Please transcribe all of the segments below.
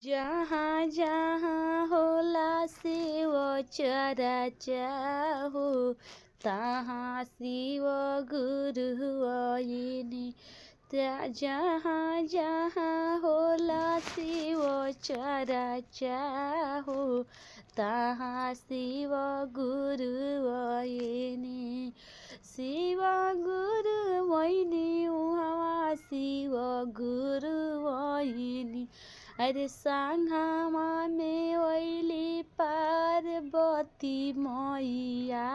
जहाँ जहाँ होला शिव चर्चा हो, तहाँ शिव गुरु आइनि। जहाँ जहाँ होला शिव चर्चा हो, तहाँ शिव गुरु आइनि। शिव गुरु आइनि उहाँ शिव गुरु आइनि। अरे संगमा में ओइली पार्वती मैया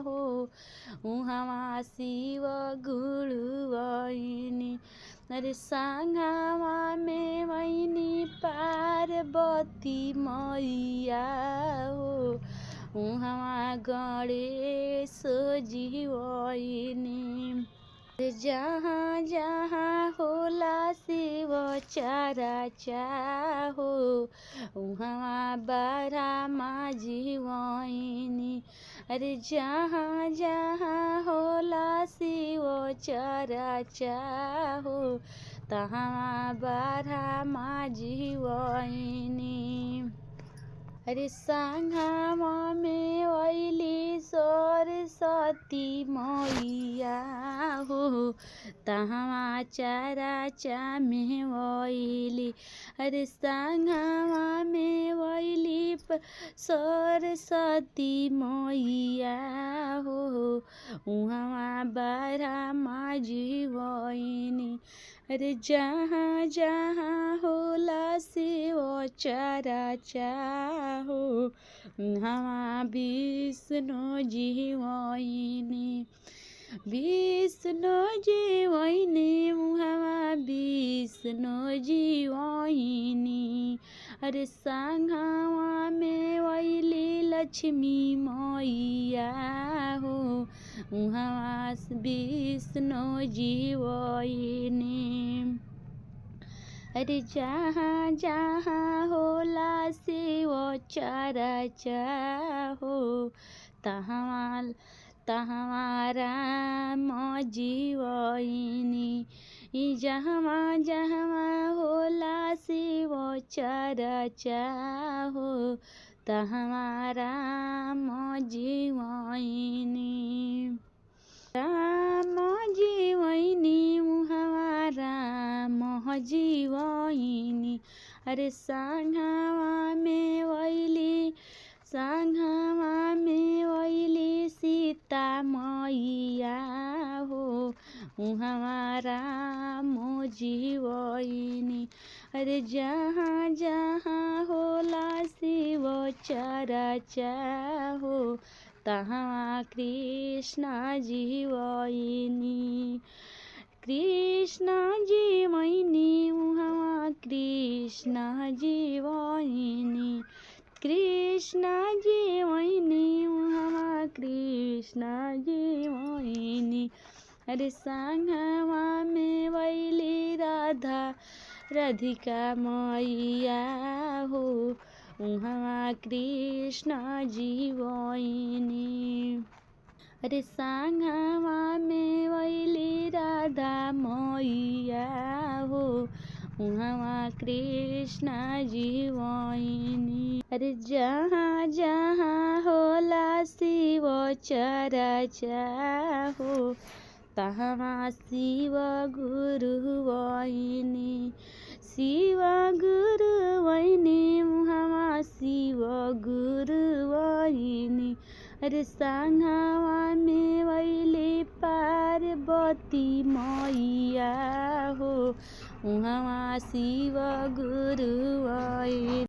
हो, उहाँ शिव गुरु आइनि। अरे संगमा में ओइनी पार्वती मैया हो, उहाँ गणेश जी आइनि। जहाँ जहाँ होला शिव चर्चा हो, उहाँ ब्रह्मा जी आइनि। अरे जहाँ जहाँ होला शिव चर्चा हो, तहाँ ब्रह्मा जी आइनि। अरे संगमा में ओइली सरस्वती मैया हो, तहाँ चर्चा में ओइली। अरे संगमा में ओइली सरस्वती मैया हो, उहाँ ब्रह्मा जी आइनि। अरे जहाँ जहाँ होला शिव चर्चा हो, उहाँ विष्णु जी आइनि। विष्णु जी आइनि उहाँ विष्णु जी आइनि। अरे संगमा में ओइली लक्ष्मी मैया हो, उहाँ विष्णु जी आइनि। अरे जहाँ जहाँ होला शिव चर्चा हो, तहाँ राम जी आइनि। जहाँ जहाँ होला शिव चर्चा हो, तहाँ राम जी आइनि। राम जी आइनि उहाँ राम जी आइनि। अरे संगमा में ओइली सीता मैया हो, उहाँ राम जी आइनि। अरे जहाँ जहाँ होला शिव चर्चा हो, तहाँ कृष्ण जी आइनि। कृष्ण जी आइनि उहाँ कृष्ण जी आइनि। कृष्ण जी आइनि उहाँ कृष्ण जी आइनि। अरे संगमा में ओइली राधिका मैया हो, उहाँ कृष्ण जी आइनि। अरे संगमा में ओइली राधा मैया हो, उहाँ कृष्ण जी आइनि। अरे जहाँ जहाँ होला शिव चर्चा हो, तहाँ शिव गुरु आइनि। शिव गुरु आइनि उहाँ शिव गुरु आइनि। अरे संगमा में ओइली पार्वती मैया हो, उहाँ शिव गुरु आइनि।